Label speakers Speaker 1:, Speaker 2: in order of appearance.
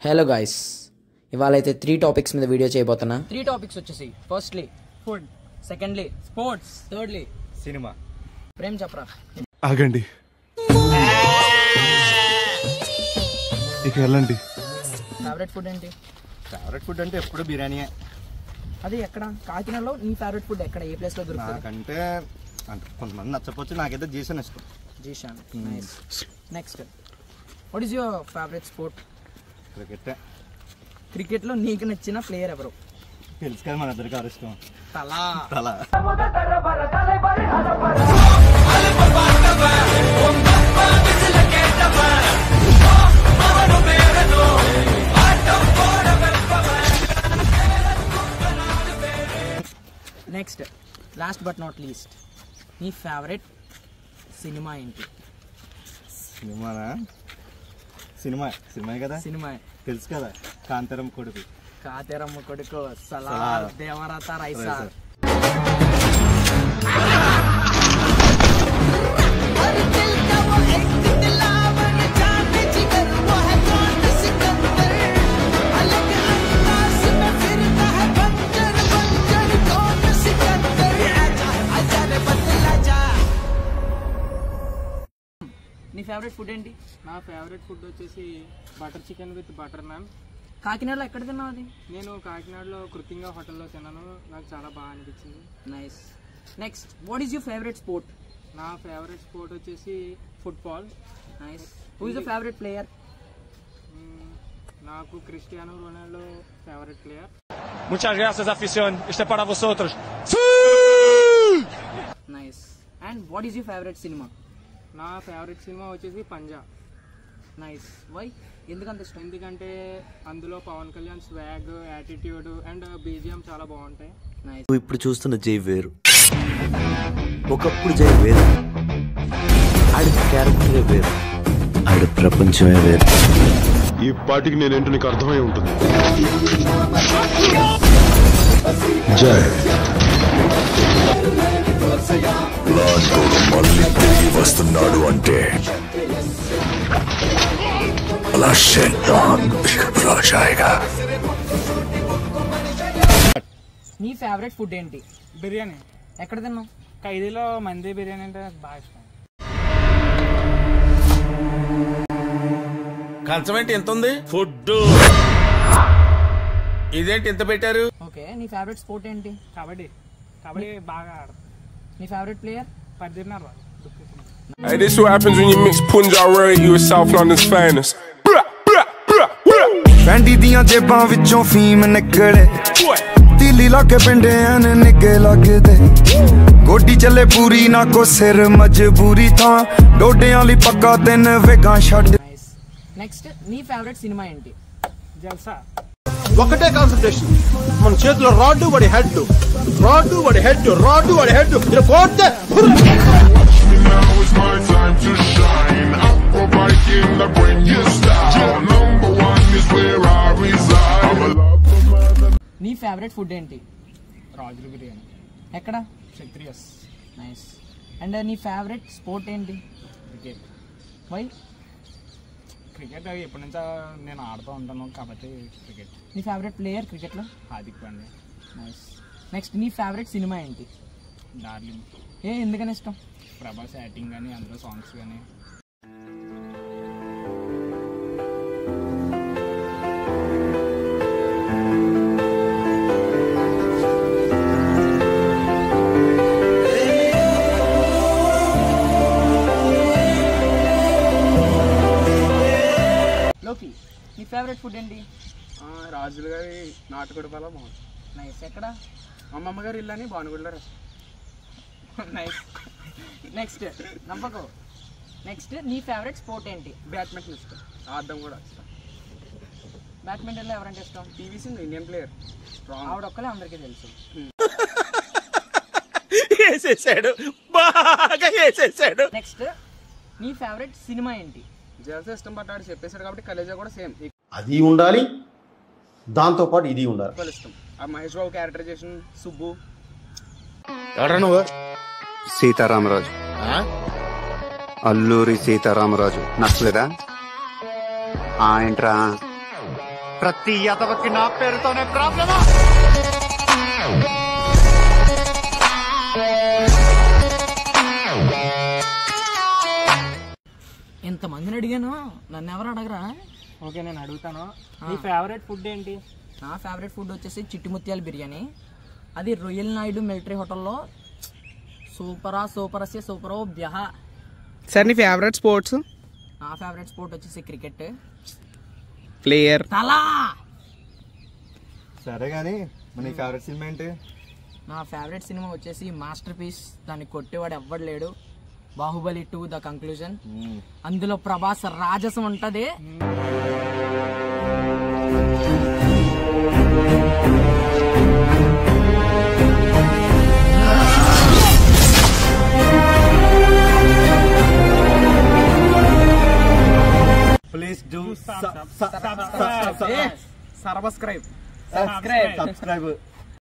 Speaker 1: Hello guys, ఇవాళ అయితే 3 topics మీద వీడియో చేయబోతున్నా.
Speaker 2: 3 టాపిక్స్ వచ్చేసి firstly food, secondly sports, thirdly
Speaker 3: cinema.
Speaker 2: Prem చెప్పరా.
Speaker 4: ఆగండి, ఇక వెళ్ళండి.
Speaker 2: ఫేవరెట్ ఫుడ్ ఏంటి?
Speaker 3: ఫేవరెట్ ఫుడ్ అంటే ఎప్పుడు బిర్యానీయే.
Speaker 2: అది ఎక్కడ? కాకినాడలో నీ ఫేవరెట్ ఫుడ్ ఎక్కడ, ఏ ప్లేస్లో దొరుకుతుంది?
Speaker 3: నాకంటే అంటే కొంతమంది నచ్చపోవచ్చు, నాకైతే జీసన్ ఇష్టం.
Speaker 2: Zeeshan. Nice. Next, what is your favourite sport?
Speaker 3: Cricket.
Speaker 2: క్రికెట్లో నీకు నచ్చిన ప్లేయర్ ఎవరు?
Speaker 3: తెలుసు కదా, మన ఇద్దరికి ఎవరు ఇష్టం.
Speaker 2: తలా.
Speaker 3: తలా.
Speaker 2: Next, last but not least, నీ ఫేవరెట్ సినిమా ఏంటి?
Speaker 3: సినిమానా? సినిమా కదా.
Speaker 2: సినిమా
Speaker 3: తెలుసు కదా, కాంతారం కొడుకు.
Speaker 2: కాతేరమ్మ కొడుకు, సలార్, దేవరత, రైసా. నీ ఫేవరెట్ ఫుడ్ ఏంటి?
Speaker 5: నా ఫేవరెట్ ఫుడ్ వచ్చేసి butter chicken with butter non.
Speaker 2: కాకినాడలో ఎక్కడ తిన్నావు అది?
Speaker 5: నేను కాకినాడలో కృతింగా హోటల్లో తిన్నాను, నాకు చాలా బాగా అనిపించింది.
Speaker 2: Nice. Next, what is your favourite sport?
Speaker 5: నా ఫేవరెట్ స్పోర్ట్ వచ్చేసి football.
Speaker 2: Nice. Who is your favourite player?
Speaker 5: నాకు Cristiano Ronaldo favourite player.
Speaker 6: Muchas gracias, afición. Este es para vosotros.
Speaker 2: Nice. And what is your favourite cinema?
Speaker 5: నా favourite cinema వచ్చేసి Panja.
Speaker 2: Nice. Why? ఎందుకంత ఇష్టం?
Speaker 5: ఎందుకంటే అందులో Pawan Kalyan swag, attitude and BGM చాలా బాగుంటాయి.
Speaker 2: Nice.
Speaker 7: నువ్వు ఇప్పుడు చూస్తున్న జై వేరు, ఒకప్పుడు జై వేరు. ఆడి క్యారెక్టరే వేరు, ఆడి ప్రపంచమే వేరు.
Speaker 4: ఈ పాటికి నేనేంటో నీకు అర్థమై ఉంటుంది. జై
Speaker 8: మళ్ళీ తిరిగి వస్తున్నాడు అంటే అలా శైతాన్ రాజాయిగా.
Speaker 2: నీ ఫేవరెట్ ఫుడ్ ఏంటి?
Speaker 5: బిర్యానీ.
Speaker 2: ఎక్కడ తిన్నావు?
Speaker 5: ఖైదీలో మంది బిర్యానీ అంటే నాకు బాగా ఇష్టం.
Speaker 9: కంచం ఏంటి ఎంత ఉంది? ఫుడ్ ఇదేంటి ఎంత పెట్టారు?
Speaker 2: ఓకే. నీ ఫేవరెట్ స్పోర్ట్ ఏంటి?
Speaker 5: కబడ్డీ బాగా ఆడతాను.
Speaker 2: నీ ఫేవరెట్ ప్లేయర్?
Speaker 5: పర్దిన్నారు.
Speaker 4: Hey, this what happens when you mix Punjab reggae with South London's finest.
Speaker 8: ਪੈਂਡੀ ਦੀਆਂ ਜੇਬਾਂ ਵਿੱਚੋਂ ਫੀਮ ਨਿਕਲੇ, ਦਿੱਲੀ ਲਾ ਕੇ ਪਿੰਡਿਆਂ ਨੇ ਨਿੱਗੇ ਲੱਗਦੇ, ਗੋਡੀ ਚੱਲੇ ਪੂਰੀ ਨਾ ਕੋ ਸਿਰ ਮਜਬੂਰੀ ਥਾਂ, ਡੋਡਿਆਂ ਲਈ ਪੱਕਾ 3 ਵੇਗਾਂ ਛੱਡ.
Speaker 2: నైస్. నెక్స్ట్, నీ ఫేవరెట్ సినిమా ఏంటి?
Speaker 5: జల్సా.
Speaker 6: ఒకటే కాన్సంట్రేషన్, మన చేతిలో రాడ్డు వాడి హెడ్, రాడ్డు వాడి హెడ్, రాడ్డు వాడి హెడ్.
Speaker 2: నీ ఫేవరెట్ ఫుడ్ ఏంటి?
Speaker 5: రాజుల బిర్యానీ.
Speaker 2: ఎక్కడ?
Speaker 5: క్షత్రియస్.
Speaker 2: నైస్. అండ్ నీ ఫేవరెట్ స్పోర్ట్ ఏంటి?
Speaker 5: క్రికెట్.
Speaker 2: వై?
Speaker 5: క్రికెట్ ఎప్పటి నుంచో నేను ఆడుతూ ఉంటాను కాబట్టి క్రికెట్.
Speaker 2: నీ ఫేవరెట్ ప్లేయర్ క్రికెట్లో?
Speaker 5: హార్దిక్ పాండ్యా.
Speaker 2: నైస్. నెక్స్ట్, నీ ఫేవరెట్ సినిమా ఏంటి?
Speaker 5: డార్లింగ్.
Speaker 2: ఎందుకని ఇష్టం?
Speaker 5: ప్రభాస్ యాక్టింగ్ కానీ అందులో సాంగ్స్ కానీ.
Speaker 2: లోకి, నీ ఫేవరెట్ ఫుడ్ ఏంటి?
Speaker 5: రాజుల గారి నాటుకోడి పలా బాగుంటుంది.
Speaker 2: నైస్. ఎక్కడ?
Speaker 5: అమ్మమ్మ గారి ఇల్లు అని బానుగుడిలో.
Speaker 2: నైస్. నెక్స్ట్, నమ్మకం. నెక్స్ట్, నీ ఫేవరెట్ స్పోర్ట్ ఏంటి?
Speaker 5: బ్యాడ్మింటన్ ఇష్టం, ఆడడం కూడా ఇష్టం.
Speaker 2: బ్యాడ్మింటన్లో ఎవరంటే ఇష్టం?
Speaker 5: PV Sindhu Indian player.
Speaker 2: ఆవిడ ఒక్కలే అందరికీ తెలుసు.
Speaker 9: వేసేసాడు, బాగా వేసేసాడు.
Speaker 2: నెక్స్ట్, నీ ఫేవరెట్ సినిమా ఏంటి?
Speaker 5: జల్సా ఇష్టం పట్టాడు చెప్పేశాడు కాబట్టి కలేజా కూడా సేమ్
Speaker 10: అది ఉండాలి, దాంతోపాటు ఇది ఉండాలి.
Speaker 5: ఈక్వల్ ఇష్టం. ఆ మహేష్ బాబు క్యారెక్టరైజేషన్, సుబ్బు.
Speaker 8: ఎవరా నువ్వు? సీతారామరాజు, అల్లూరి సీతారామరాజు. నచ్చలేదా? ఏంట్రా
Speaker 6: ప్రతి యదవకి నా పేరుతోనే ప్రాబ్లమా?
Speaker 2: ఎంతమందిని అడిగాను, నన్ను ఎవరు అడగరా?
Speaker 5: ఓకే నేను అడుగుతాను. నీ ఫేవరెట్ ఫుడ్ ఏంటి?
Speaker 2: నా ఫేవరెట్ ఫుడ్ వచ్చేసి చిట్టుముత్యాల బిర్యానీ. అది రొయ్యల్ నాయుడు మిలిటరీ హోటల్లో సూపరో బ్యహ.
Speaker 11: సార్ నీ ఫేవరెట్ స్పోర్ట్స్?
Speaker 2: నా ఫేవరెట్ స్పోర్ట్ వచ్చేసి క్రికెట్.
Speaker 11: ప్లేయర్
Speaker 2: తలా.
Speaker 3: సరే కానీ నీ ఫేవరెట్ సినిమా ఏంటి?
Speaker 2: నా ఫేవరెట్ సినిమా వచ్చేసి మాస్టర్ పీస్, దాన్ని కొట్టేవాడు ఎవ్వడు లేడు, బాహుబలి 2 ద కంక్లూజన్. అందులో ప్రభాస్ రాజసం ఉంటది.
Speaker 3: Please do
Speaker 2: subscribe.